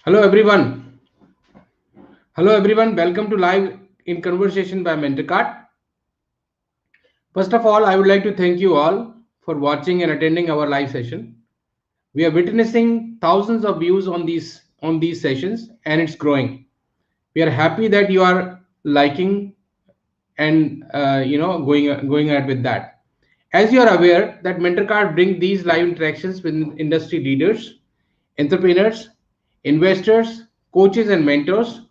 Hello everyone. Hello everyone. Welcome to Live in Conversation by MentorKart. First of all, I would like to thank you all for watching and attending our live session. We are witnessing thousands of views on these sessions, and it's growing. We are happy that you are liking and going ahead with that. As you are aware that MentorKart brings these live interactions with industry leaders, entrepreneurs, investors, coaches, and mentors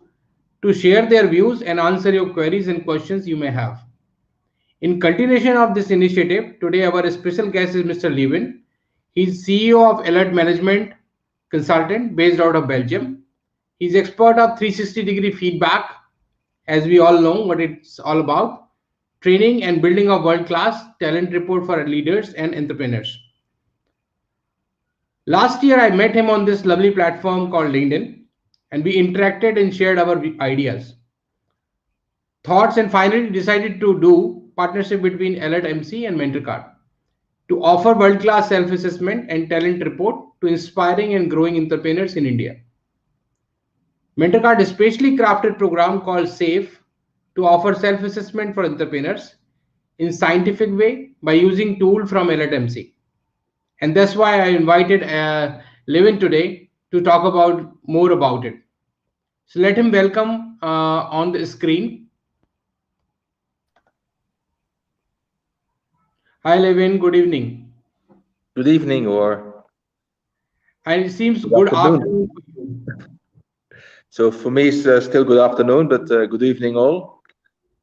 to share their views and answer your queries and questions you may have. In continuation of this initiative, today our special guest is Mr. Lieven. He's CEO of Alert Management Consultant based out of Belgium. He's expert of 360-degree feedback, as we all know what it's all about, training and building of world-class talent report for leaders and entrepreneurs. Last year, I met him on this lovely platform called LinkedIn, and we interacted and shared our ideas, thoughts, and finally decided to do partnership between Alert MC and MentorKart to offer world-class self-assessment and talent report to inspiring and growing entrepreneurs in India. MentorKart specially crafted program called S.A.F.E to offer self-assessment for entrepreneurs in scientific way by using tool from Alert MC. And that's why I invited Levin today to talk about more about it. So let him welcome on the screen. Hi, Levin. Good evening. Good evening or And it seems good good afternoon. afternoon for you. So for me, it's still good afternoon, but good evening all.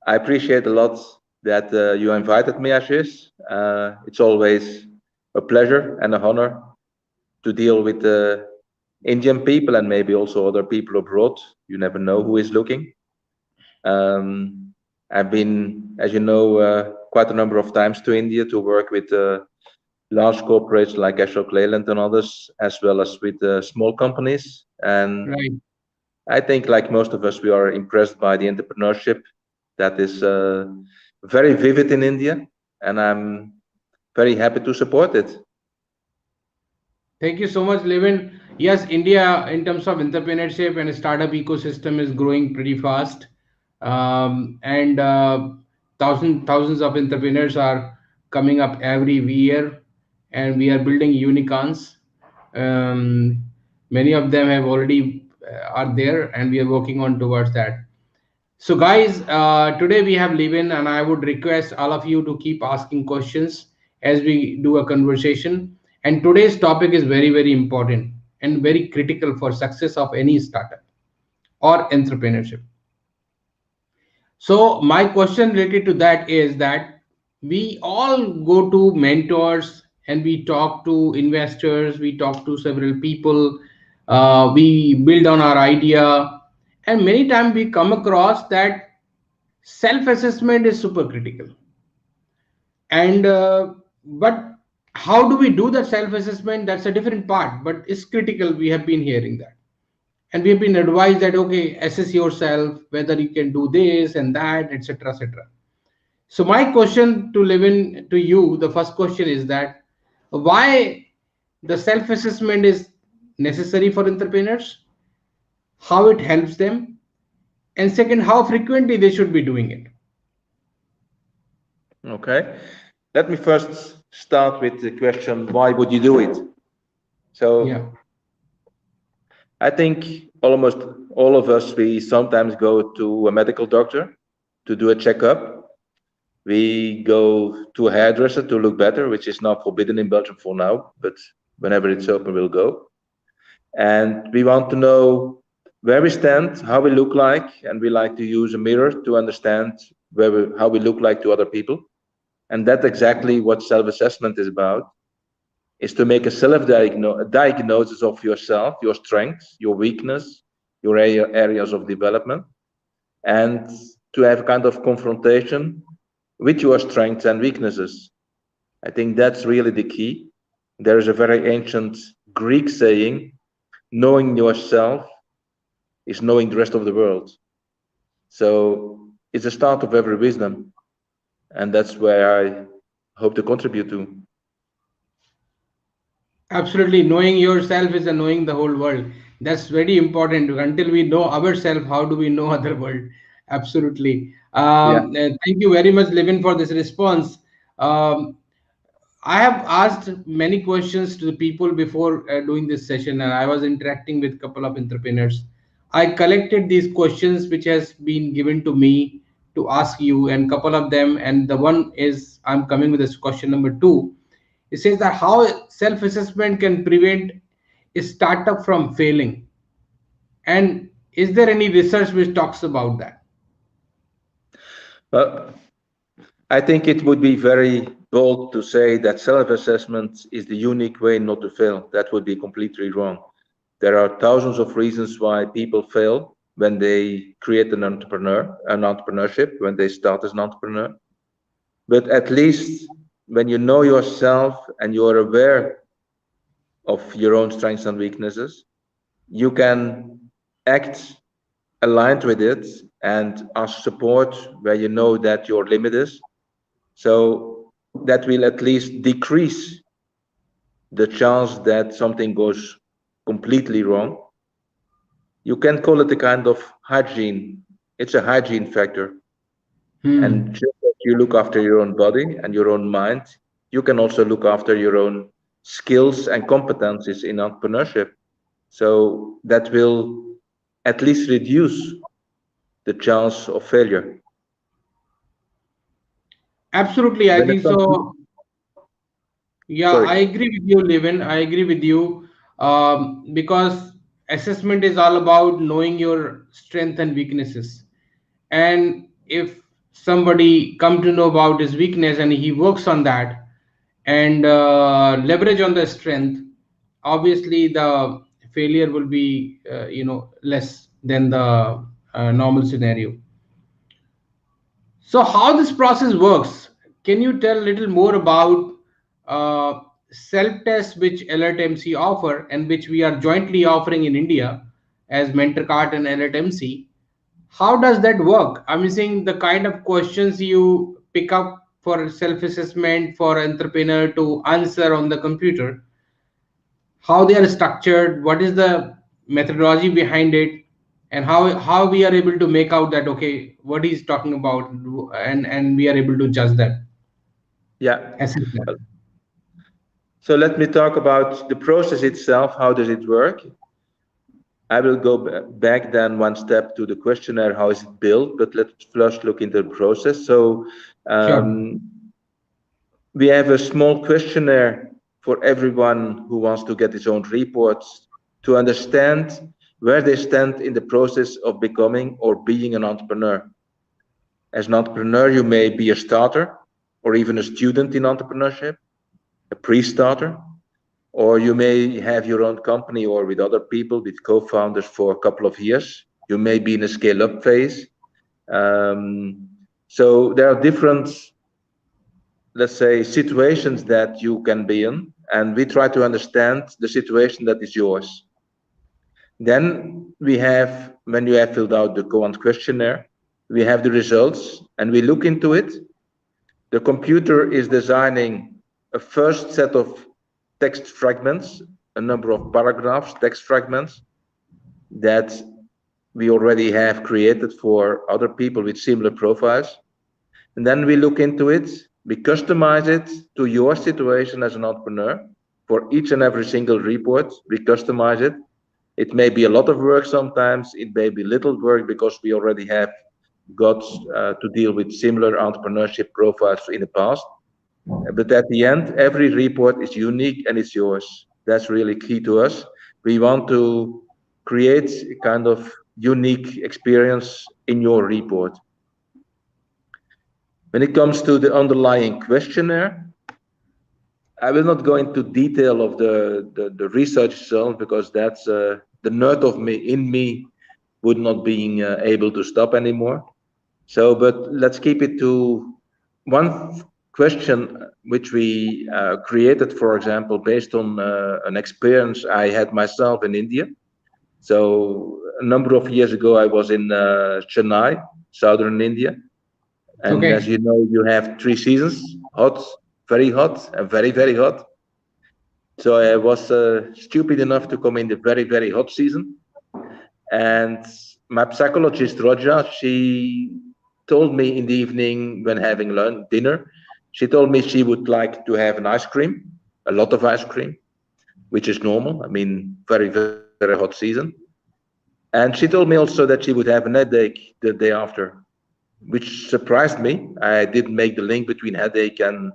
I appreciate a lot that you invited me, Ashish. It's always a pleasure and a honor to deal with Indian people and maybe also other people abroad. You never know who is looking. I've been, as you know, quite a number of times to India to work with large corporates like Ashok Leyland and others, as well as with small companies. And Right. I think, like most of us, we are impressed by the entrepreneurship that is very vivid in India, and I'm very happy to support it. Thank you so much, Levin. Yes, India, in terms of entrepreneurship and startup ecosystem, is growing pretty fast, and thousands of entrepreneurs are coming up every year, and we are building unicorns. Um, Many of them have already are there, and we are working on towards that. So, guys, today we have Levin, and I would request all of you to keep asking questions as we do a conversation. And today's topic is very, very important and very critical for success of any startup or entrepreneurship. So, my question related to that is that we all go to mentors and we talk to investors, we talk to several people, we build on our idea, and many times we come across that self-assessment is super critical. And but how do we do that self-assessment? That's a different part, but it's critical. We have been hearing that, and we have been advised that okay, assess yourself whether you can do this and that, etc., etc. So my question to Levin, to you, the first question is that why the self-assessment is necessary for entrepreneurs, how it helps them, and second, how frequently they should be doing it. Okay, let me first start with the question: why would you do it? Yeah. So I think almost all of us we sometimes go to a medical doctor to do a checkup. We go to a hairdresser to look better, which is not forbidden in Belgium for now, but whenever it's open, we'll go. And we want to know where we stand, how we look like, and we like to use a mirror to understand how we look like to other people. And that's exactly what self-assessment is about, is to make a self-diagnosis of yourself, your strengths, your weakness, your areas of development, and to have kind of confrontation with your strengths and weaknesses. I think that's really the key. There is a very ancient Greek saying, knowing yourself is knowing the rest of the world. So it's the start of every wisdom. And that's where I hope to contribute to. Absolutely, knowing yourself is a knowing the whole world. That's very important. Until we know ourselves, how do we know other world? Absolutely. Yeah. Thank you very much, Levin, for this response. Um, I have asked many questions to the people before doing this session, and I was interacting with a couple of entrepreneurs. I collected these questions which has been given to me to ask you, and couple of them, and the one is I'm coming with this question number two. It says that how self-assessment can prevent a startup from failing, and is there any research which talks about that? Well, I think it would be very bold to say that self-assessment is the unique way not to fail. That would be completely wrong. There are thousands of reasons why people fail when they create an entrepreneurship, when they start as an entrepreneur. But at least when you know yourself and you are aware of your own strengths and weaknesses, you can act aligned with it and ask support where you know that your limit is. So that will at least decrease the chance that something goes completely wrong. You can call it a kind of hygiene. It's a hygiene factor. And Hmm. just as you look after your own body and your own mind, you can also look after your own skills and competencies in entrepreneurship. So that will at least reduce the chance of failure. Absolutely, I When it think comes to, so. Yeah, sorry, I agree with you, Levin. I agree with you, because assessment is all about knowing your strength and weaknesses. And if somebody come to know about his weakness and he works on that and leverage on the strength, obviously the failure will be less than the normal scenario. So how this process works? Can you tell a little more about uh, self-test which Alert MC offer and which we are jointly offering in India as MentorKart and Alert MC? How does that work? I'm saying the kind of questions you pick up for self-assessment for entrepreneur to answer on the computer, how they are structured, what is the methodology behind it, and how we are able to make out that okay what he's talking about, and we are able to judge that, yeah. assess that. So let me talk about the process itself. How does it work? I will go back then one step to the questionnaire. How is it built? But let's first look into the process. So Sure. um, we have a small questionnaire for everyone who wants to get his own reports to understand where they stand in the process of becoming or being an entrepreneur. As an entrepreneur, you may be a starter or even a student in entrepreneurship, a pre-starter, or you may have your own company or with other people, with co-founders for a couple of years. You may be in a scale-up phase. Um, so there are different, let's say, situations that you can be in, and we try to understand the situation that is yours. Then we have, when you have filled out the Quant questionnaire, we have the results and we look into it. The computer is designing a first set of text fragments, a number of paragraphs, text fragments that we already have created for other people with similar profiles. And then we look into it, we customize it to your situation as an entrepreneur. For each and every single report, we customize it. It may be a lot of work sometimes, it may be little work because we already have got to deal with similar entrepreneurship profiles in the past. But at the end, every report is unique and it's yours. That's really key to us. We want to create a kind of unique experience in your report. When it comes to the underlying questionnaire, I will not go into detail of the research itself because that's the nerd of me in me would not being able to stop anymore. So, but let's keep it to one question which we created, for example, based on an experience I had myself in India. So, a number of years ago, I was in Chennai, southern India. And as Okay. you know, you have three seasons: hot, very hot, and very, very hot. So I was stupid enough to come in the very, very hot season. And my psychologist, Roger, she told me in the evening when having lunch, dinner, she told me she would like to have an ice cream, a lot of ice cream, which is normal. I mean, very, very hot season. And she told me also that she would have an headache the day after, which surprised me. I didn't make the link between headache and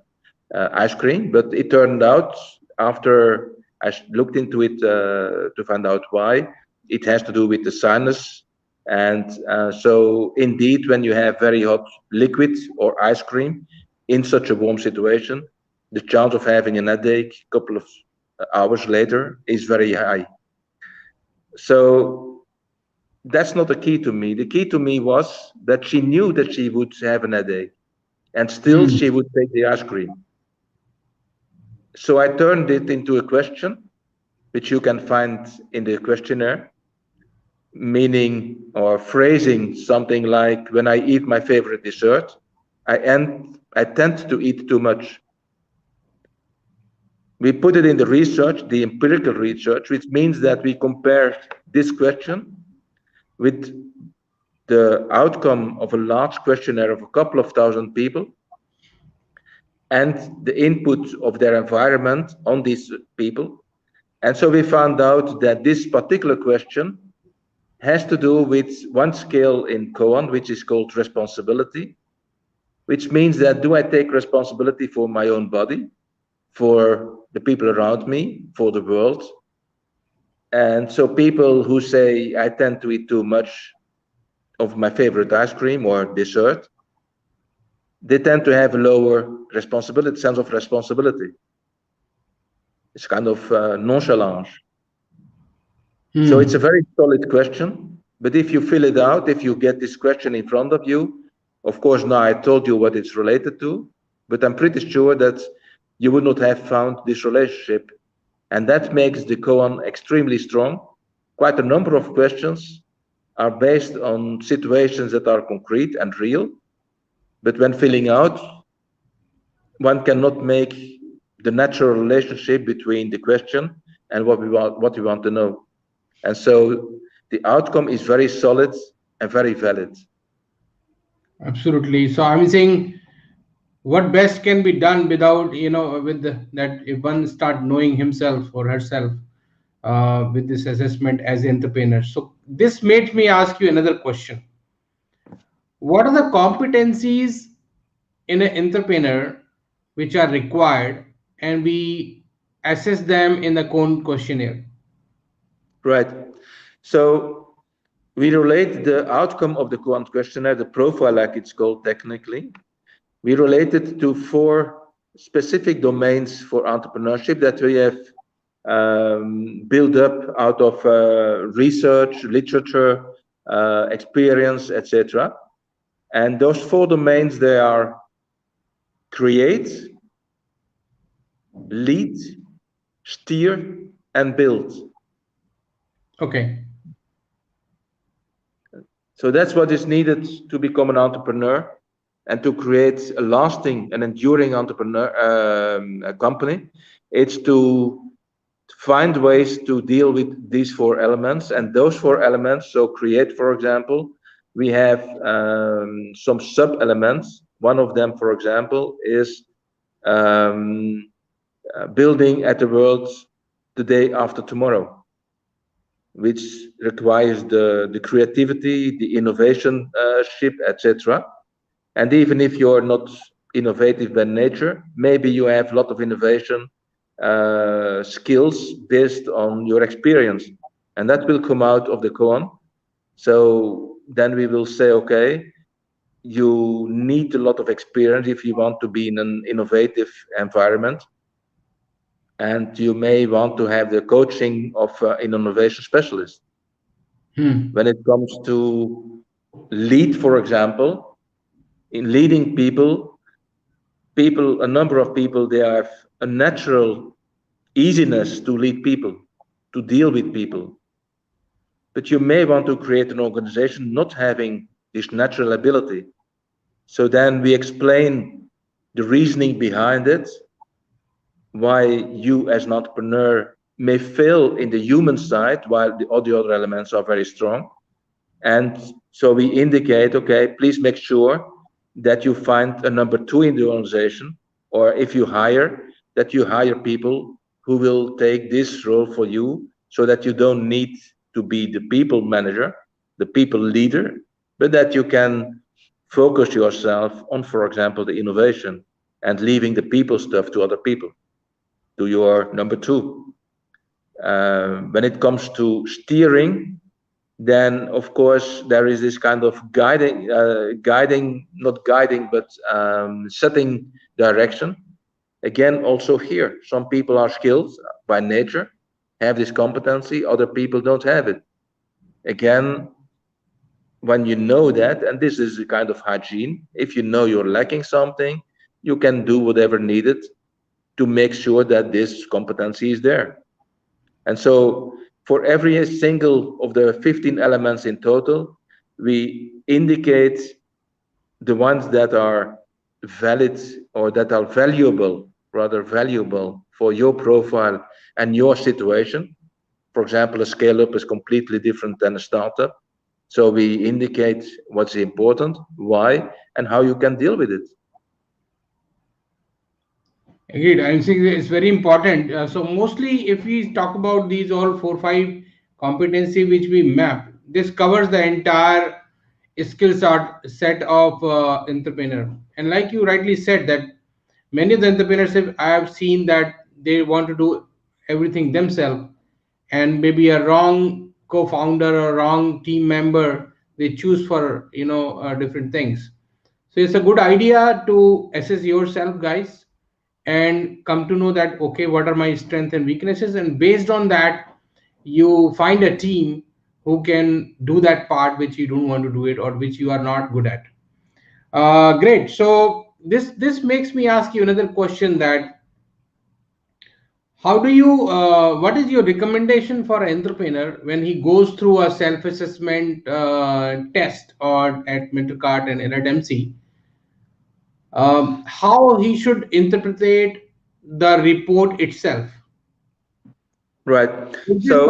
ice cream, but it turned out after I looked into it to find out why, it has to do with the sinus. And so, indeed, when you have very hot liquid or ice cream in such a warm situation, the chance of having a headache a couple of hours later is very high. So that's not the key to me. The key to me was that she knew that she would have an headache, and still Hmm. she would take the ice cream. So I turned it into a question, which you can find in the questionnaire, meaning or phrasing something like, when I eat my favorite dessert, I tend to eat too much. We put it in the research, the empirical research, which means that we compared this question with the outcome of a large questionnaire of a couple of thousand people and the input of their environment on these people. And so we found out that this particular question has to do with one scale in koan, which is called responsibility, which means that do I take responsibility for my own body, for the people around me, for the world? And so people who say I tend to eat too much of my favorite ice cream or dessert, they tend to have a lower responsibility, sense of responsibility. It's kind of nonchalance. So it's a Hmm. very solid question. But if you fill it out, if you get this question in front of you, of course, now I told you what it's related to, but I'm pretty sure that you would not have found this relationship. And that makes the koan extremely strong. Quite a number of questions are based on situations that are concrete and real. But when filling out, one cannot make the natural relationship between the question and what we want to know. And so the outcome is very solid and very valid. Absolutely. So I'm saying what best can be done without, that if one start knowing himself or herself with this assessment as an entrepreneur. So this made me ask you another question. What are the competencies in an entrepreneur which are required, and we assess them in the Cone questionnaire? Right. So we relate the outcome of the quant questionnaire, the profile, like it's called technically, we relate it to 4 specific domains for entrepreneurship that we have built up out of research, literature, experience, etc. And those 4 domains, they are create, lead, steer, and build. Okay. So that's what is needed to become an entrepreneur and to create a lasting and enduring entrepreneur a company. It's to find ways to deal with these 4 elements, and those 4 elements. So create, for example, we have some sub elements. One of them, for example, is um, building at the world the day after tomorrow, which requires the creativity, the innovation ship, etc. And even if you're not innovative by nature, maybe you have a lot of innovation skills based on your experience, and that will come out of the koan. So then we will say, okay, you need a lot of experience if you want to be in an innovative environment, and you may want to have the coaching of an innovation specialist. Hmm. When it comes to lead, for example, in leading people, a number of people, they have a natural easiness to lead people, to deal with people. But you may want to create an organization not having this natural ability. So then we explain the reasoning behind it, why you as an entrepreneur may fail in the human side while all the other elements are very strong. And so we indicate, okay, please make sure that you find a number two in the organization, or if you hire, that you hire people who will take this role for you so that you don't need to be the people manager, the people leader, but that you can focus yourself on, for example, the innovation and leaving the people stuff to other people, to your number two. When it comes to steering, then of course there is this kind of guiding, not guiding, but setting direction. Again, also here, some people are skilled by nature, have this competency, other people don't have it. Again, when you know that, and this is a kind of hygiene, if you know you're lacking something, you can do whatever needed to make sure that this competency is there. And so for every single of the 15 elements in total, we indicate the ones that are valid or that are valuable, rather valuable for your profile and your situation. For example, a scale up is completely different than a startup. So we indicate what's important, why, and how you can deal with it. Agreed. I think it's very important. So mostly, if we talk about these all 4 5 competency which we map, this covers the entire skill set of entrepreneur. And like you rightly said, that many of the entrepreneurs I have seen that they want to do everything themselves, and maybe a wrong co-founder or wrong team member they choose for different things. So it's a good idea to assess yourself, guys, and come to know that okay, what are my strengths and weaknesses, and based on that you find a team who can do that part which you don't want to do it or which you are not good at. Great. So this makes me ask you another question, that how do you what is your recommendation for an entrepreneur when he goes through a self-assessment test or at MentorKart and LMC, how he should interpret the report itself? Right. Is this So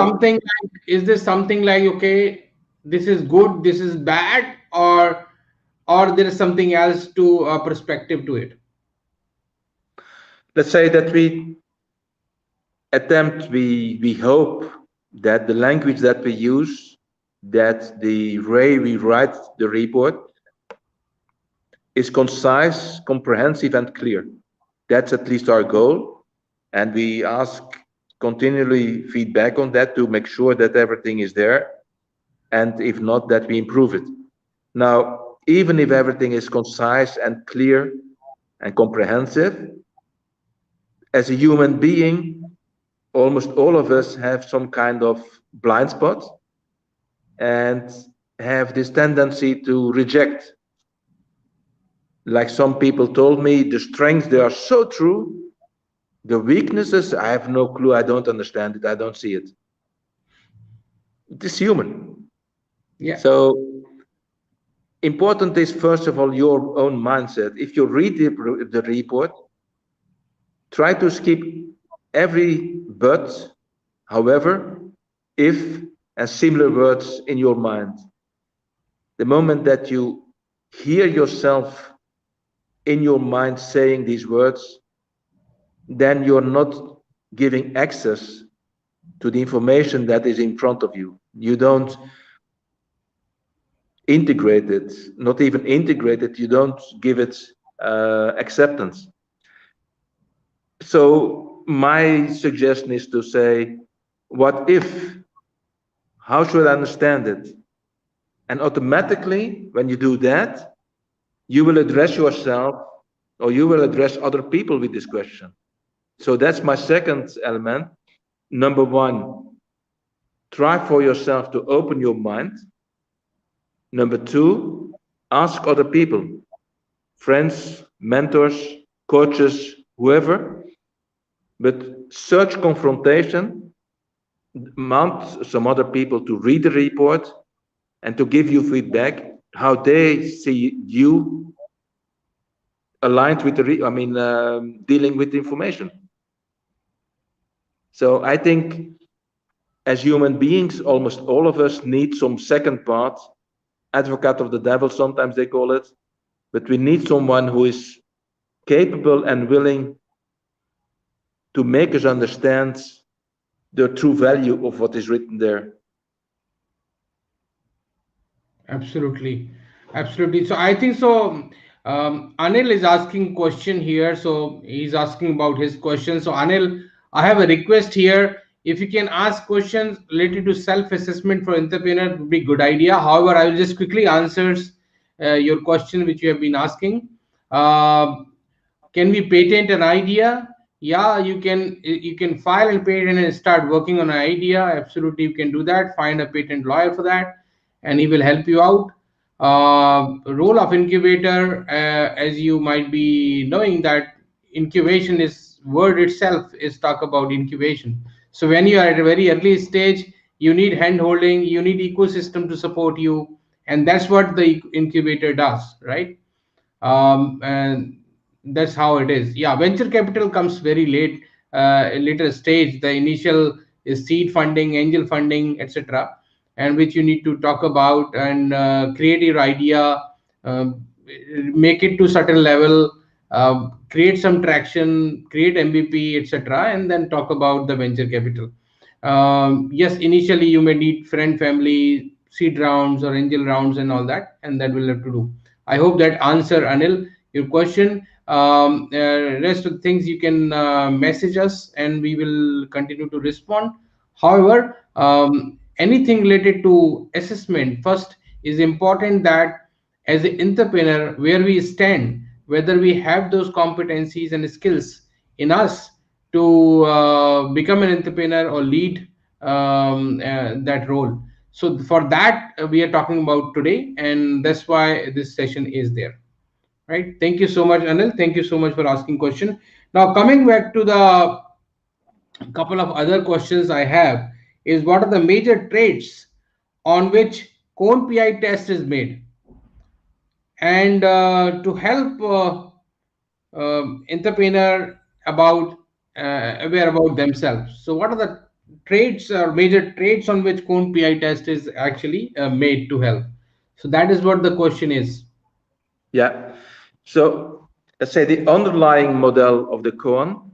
something like, okay, this is good, this is bad, or there is something else to perspective to it? let's say that we hope that the language that we use, that the way we write the report is concise, comprehensive, and clear. That's at least our goal, and we ask continually feedback on that to make sure that everything is there, and if not, that we improve it. Now, even if everything is concise and clear and comprehensive, as a human being, almost all of us have some kind of blind spot and have this tendency to reject. Like some people told me, the strengths, they are so true. The weaknesses, I have no clue. I don't understand it. I don't see it. It is human. Yeah. So important is, first of all, your own mindset. If you read the report, try to skip every but, however, if, and similar words in your mind. The moment that you hear yourself in your mind saying these words, then you're not giving access to the information that is in front of you. You don't integrate it, not even integrate it, you don't give it acceptance. So my suggestion is to say, what if? How should I understand it? And automatically, when you do that, you will address yourself or you will address other people with this question. So that's my second element. Number one, try for yourself to open your mind. Number two, ask other people, friends, mentors, coaches, whoever, but search confrontation, mount some other people to read the report and to give you feedback, how they see you aligned with dealing with the information. So I think as human beings, almost all of us need some second part, advocate of the devil, sometimes they call it, but we need someone who is capable and willing to make us understand the true value of what is written there. Absolutely, absolutely. So I think so. Anil is asking question here, so he's asking about his question. So Anil, I have a request here. If you can ask questions related to self-assessment for entrepreneur, would be good idea. However, I will just quickly answers your question which you have been asking. Uh, can we patent an idea? Yeah, you can file and patent and start working on an idea. Absolutely, you can do that. Find a patent lawyer for that, and he will help you out. Role of incubator, as you might be knowing that incubation is word itself is talk about incubation. So when you are at a very early stage, you need hand holding, you need ecosystem to support you, and that's what the incubator does, right? And that's how it is. Yeah, venture capital comes very late, later stage. The initial is seed funding, angel funding, etc., and which you need to talk about and create your idea, um, make it to certain level, create some traction, create MVP, etc., and then talk about the venture capital. Yes, initially you may need friend, family, seed rounds or angel rounds and all that, and that will have to do. I hope that answer, Anil, your question. Rest of the things you can message us and we will continue to respond. However, anything related to assessment first is important, that as an entrepreneur, where we stand, whether we have those competencies and skills in us to become an entrepreneur or lead that role. So for that, we are talking about today, and that's why this session is there. Right? Thank you so much, Anil. Thank you so much for asking question. Now coming back to the couple of other questions I have is, what are the major traits on which cone PI test is made? And to help entrepreneur about aware about themselves. So what are the traits or major traits on which cone PI test is actually made to help? So that is what the question is. Yeah. So let's say the underlying model of the koan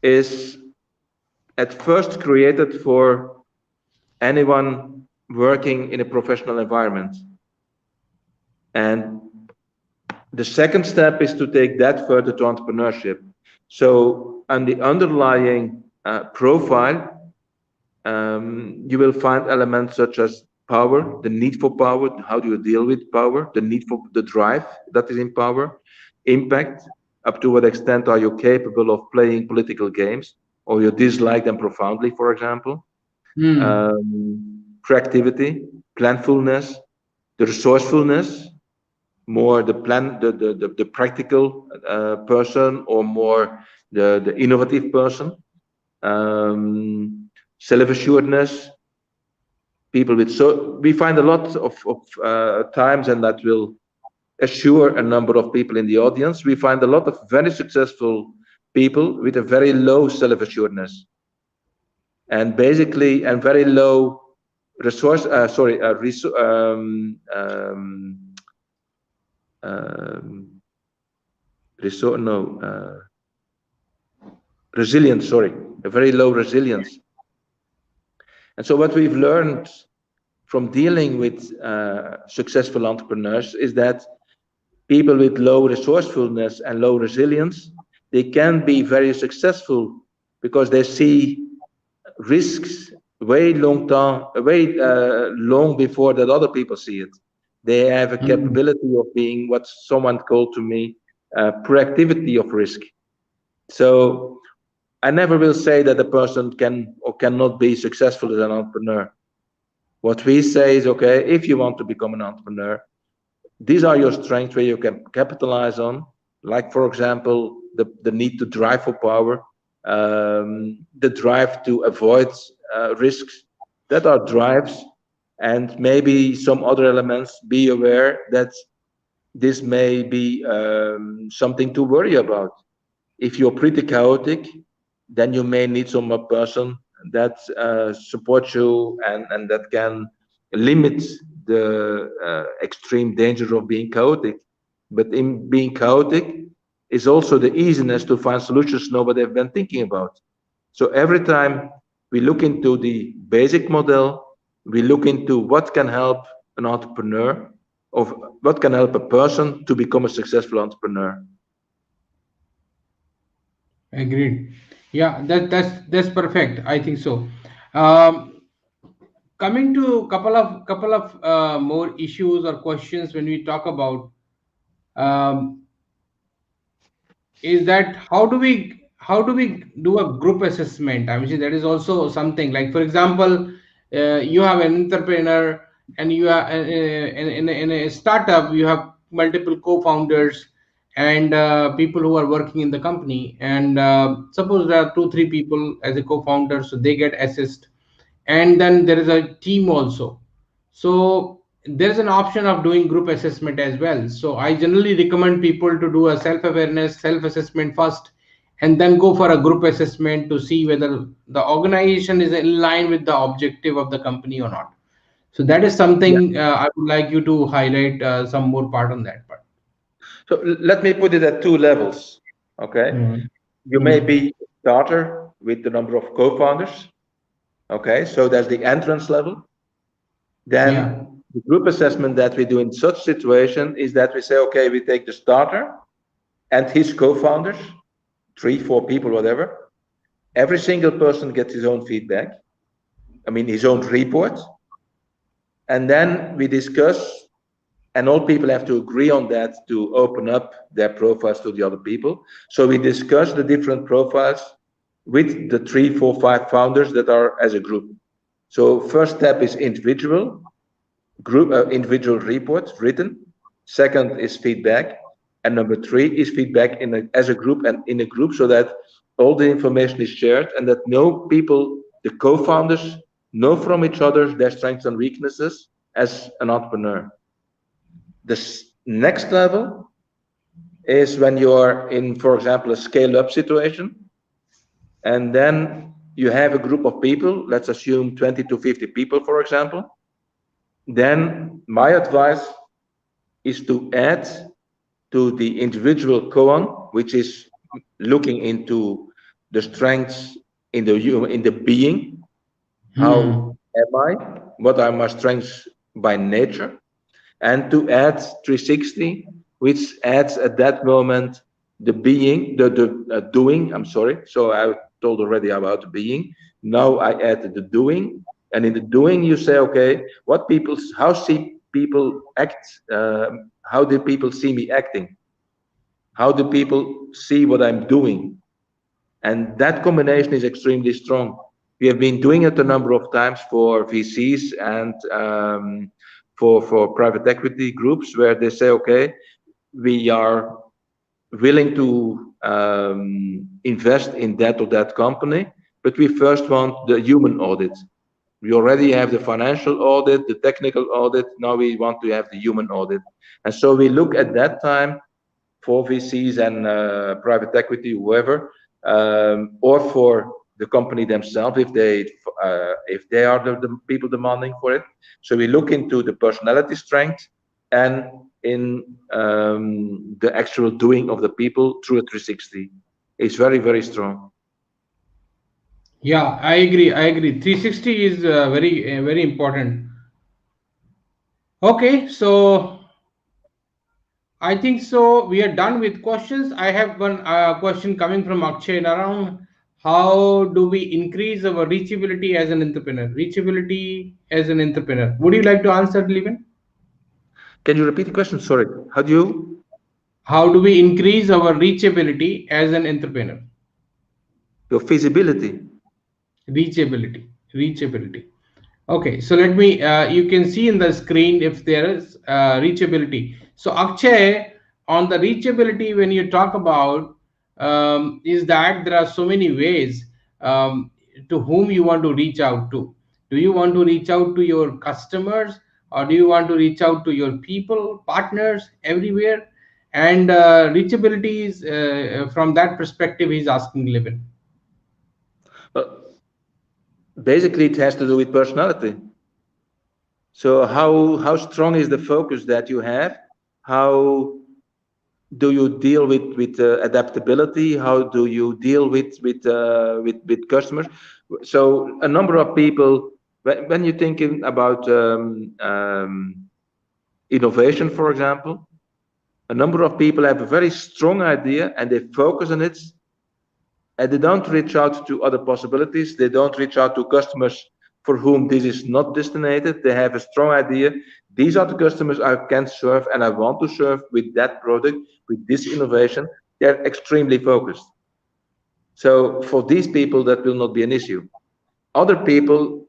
is at first created for anyone working in a professional environment. And the second step is to take that further to entrepreneurship. So on the underlying profile, you will find elements such as power, the need for power, how do you deal with power, the need for the drive that is in power, impact, up to what extent are you capable of playing political games, or you dislike them profoundly, for example, Hmm. proactivity, planfulness, the resourcefulness, more the plan, the practical person, or more the innovative person, self-assuredness, people with, so we find a lot of times, and that will assure a number of people in the audience, we find a lot of very successful people with a very low self-assuredness, and basically, and very low resource, um, no, resilience, sorry, a very low resilience. And so what we've learned from dealing with successful entrepreneurs is that people with low resourcefulness and low resilience, they can be very successful because they see risks way long time, way long before that other people see it. They have a Hmm. capability of being what someone called to me proactivity of risk. So I never will say that a person can or cannot be successful as an entrepreneur. What we say is, okay, if you want to become an entrepreneur, these are your strengths where you can capitalize on, like, for example, the need to drive for power, the drive to avoid risks. That are drives, and maybe some other elements. Be aware that this may be something to worry about. If you're pretty chaotic, then you may need some person that supports you and that can limit the extreme danger of being chaotic. But in being chaotic is also the easiness to find solutions nobody have been thinking about. So every time we look into the basic model, we look into what can help an entrepreneur, or what can help a person to become a successful entrepreneur. Agreed. Yeah, that's perfect. I think so. Um, Coming to couple of more issues or questions when we talk about, um, is that how do we do a group assessment? I mean, that is also something like, for example, you have an entrepreneur, and you are in a startup, you have multiple co-founders and people who are working in the company, and suppose there are 2 3 people as a co-founder, so they get assessed, and then there is a team also. So there's an option of doing group assessment as well. So I generally recommend people to do a self awareness, self assessment first, and then go for a group assessment to see whether the organization is in line with the objective of the company or not. So that is Yeah. something I would like you to highlight some more part on that part. So let me put it at two levels. Okay. Mhm. You may Mhm. be a starter with the number of co-founders. Okay. So that's the entrance level. Yeah. Then the group assessment that we do in such situation is that we say, okay, we take the starter and his co-founders, 3, 4 people, whatever. Every single person gets his own feedback. I mean, his own report. And then we discuss, and all people have to agree on that to open up their profiles to the other people. So we discuss the different profiles with the 3, 4, 5 founders that are as a group. So first step is individual reports written. Second is feedback, and number 3 is feedback as a group and in a group, so that all the information is shared and that the co-founders, know from each other their strengths and weaknesses as an entrepreneur. The next level is when you are in, for example, a scale-up situation, and then you have a group of people. Let's assume 20 to 50 people, for example. Then my advice is to add to the individual koan, which is looking into the strengths in the being. Hmm. How am I? What are my strengths by nature? And to add 360, which adds at that moment the being, the doing. I'm sorry. So I told already about the being. Now I add the doing, and in the doing you say, okay, how see people act? How do people see me acting? How do people see what I'm doing? And that combination is extremely strong. We have been doing it a number of times for VCs and for private equity groups, where they say, okay, we are willing to invest in that or that company, but we first want the human audit. We already have the financial audit, the technical audit. Now we want to have the human audit. And so we look at that time for VCs and private equity, whoever, or for the company themselves if they are the people demanding for it. So we look into the personality strength and in the actual doing of the people through a 360. It's very, very strong. Yeah, I agree. I agree. 360 is very important. Okay, so I think so. We are done with questions. I have one question coming from Akshay around how do we increase our reachability as an entrepreneur? Reachability as an entrepreneur. Would you like to answer, Lieven? Can you repeat the question? Sorry. How do you? How do we increase our reachability as an entrepreneur? Your feasibility. Reachability. Reachability. Okay, so let me, you can see in the screen if there is reachability. So Akshay, on the reachability, when you talk about, is that there are so many ways to whom you want to reach out to. Do you want to reach out to your customers, or do you want to reach out to your people, partners, everywhere? And reachability is from that perspective, he's asking Livin. Basically, it has to do with personality. So how strong is the focus that you have? How do you deal with adaptability? How do you deal with customers? So a number of people, when you're thinking about innovation, for example, a number of people have a very strong idea and they focus on it, and they don't reach out to other possibilities. They don't reach out to customers for whom this is not destinated. They have a strong idea. These are the customers I can serve and I want to serve with that product, with this innovation. They're extremely focused. So for these people, that will not be an issue. Other people,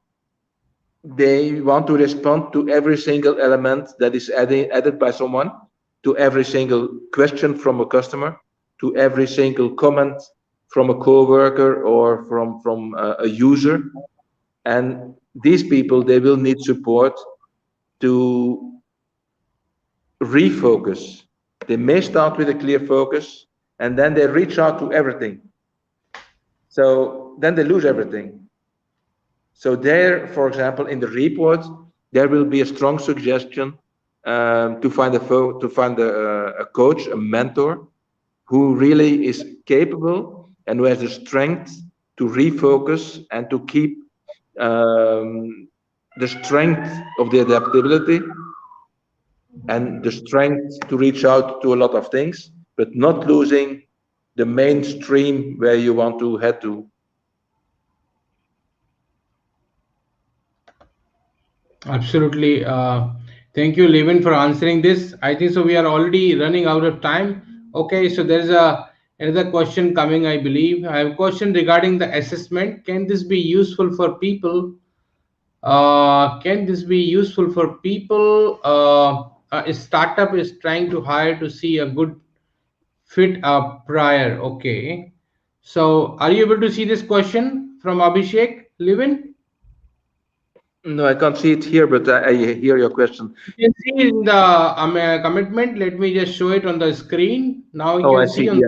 they want to respond to every single element that is added by someone, to every single question from a customer, to every single comment from a coworker or from a user. And these people, they will need support to refocus. They may start with a clear focus and then they reach out to everything. So then they lose everything. So there, for example, in the report, there will be a strong suggestion to find a coach, a mentor, who really is capable and who has the strength to refocus and to keep the strength of the adaptability and the strength to reach out to a lot of things, but not losing the mainstream where you want to head to. Absolutely. Thank you, Lieven, for answering this. I think so. We are already running out of time. Okay, so there is another question coming, I believe. I have a question regarding the assessment. Can this be useful for people? Can this be useful for people? A startup is trying to hire to see a good fit prior. Okay. So, are you able to see this question from Abhishek, Lieven? No, I can't see it here, but I hear your question. You can see in the commitment. Let me just show it on the screen. Now you Oh, I can see. see on. Yeah.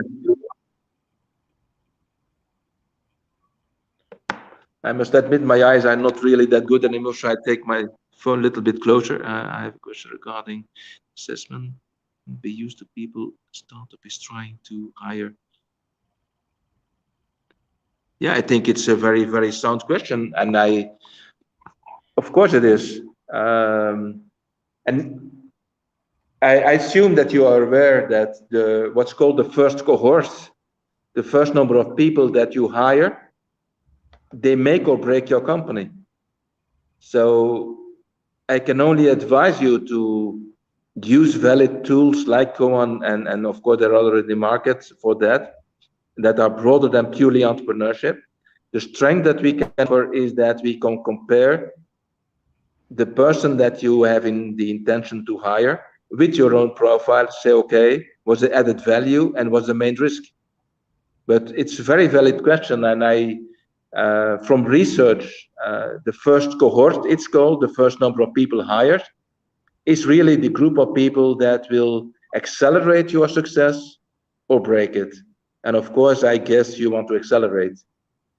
I must admit my eyes are not really that good anymore, so I take my phone a little bit closer. I have a question regarding assessment. Be used to people startup is trying to hire. Yeah, I think it's a very, very sound question, and of course, it is. And I assume that you are aware that what's called the first cohort, the first number of people that you hire, they make or break your company. So I can only advise you to use valid tools like Cohen, and of course there are other in the market for that are broader than purely entrepreneurship. The strength that we can offer is that we can compare the person that you have in the intention to hire with your own profile, say, okay, what's the added value and what's the main risk? But it's a very valid question, and from research, the first cohort, it's called, the first number of people hired, is really the group of people that will accelerate your success or break it. And of course, I guess you want to accelerate.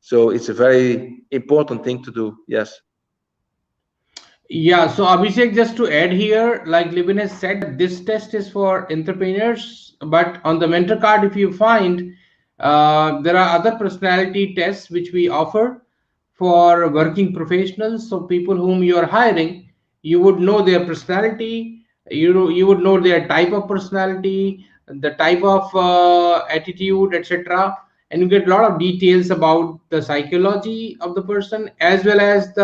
So it's a very important thing to do, yes. Yeah, so Abhishek, just to add here, like Libin has said, this test is for entrepreneurs, but on the mentor card, if you find there are other personality tests which we offer for working professionals. So people whom you are hiring, you would know their personality, you would know their type of personality, the type of attitude, etc. And you get a lot of details about the psychology of the person as well as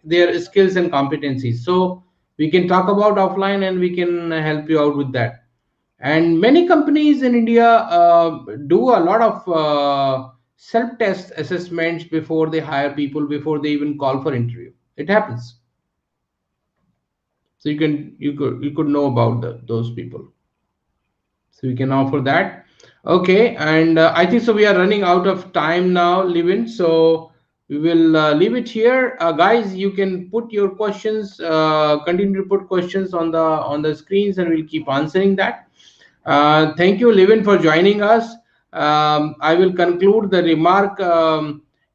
their skills and competencies. So we can talk about offline and we can help you out with that. And many companies in India do a lot of self-test assessments before they hire people, before they even call for interview. It happens. So you could know about those people. So we can offer that. Okay, and I think so we are running out of time now, Livin. So we will leave it here, guys. You can put your questions, continue to put questions on the screens, and we'll keep answering that. Thank you, Livin, for joining us. I will conclude the remark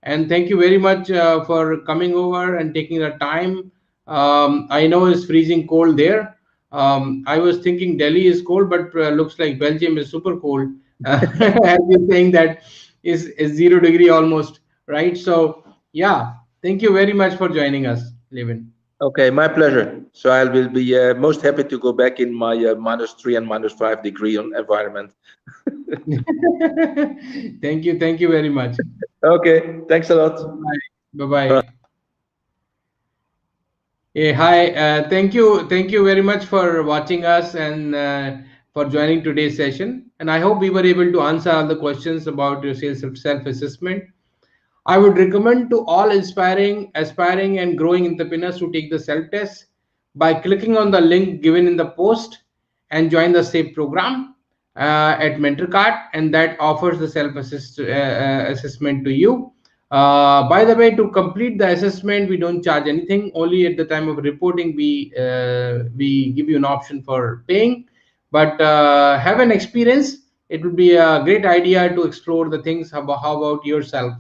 and thank you very much for coming over and taking the time. I know it's freezing cold there. I was thinking Delhi is cold, but looks like Belgium is super cold. As you're saying that is 0 degree almost, right? So yeah, thank you very much for joining us, Levin. Okay, my pleasure. So I will be most happy to go back in my -3 and -5 degree environment. Thank you very much. Okay, thanks a lot. Bye bye. Hey, hi. Thank you very much for watching us and for joining today's session. And I hope we were able to answer all the questions about your sales self-assessment. I would recommend to all aspiring and growing entrepreneurs to take the self-test by clicking on the link given in the post and join the SAFE program at MentorKart, and that offers the self-assessment to you. By the way, to complete the assessment, we don't charge anything. Only at the time of reporting, we give you an option for paying. But have an experience. It would be a great idea to explore the things. How about yourself?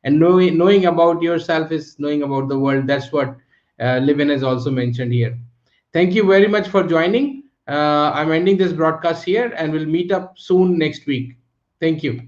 And knowing about yourself is knowing about the world. That's what Livin has also mentioned here. Thank you very much for joining. I'm ending this broadcast here, and we'll meet up soon next week. Thank you.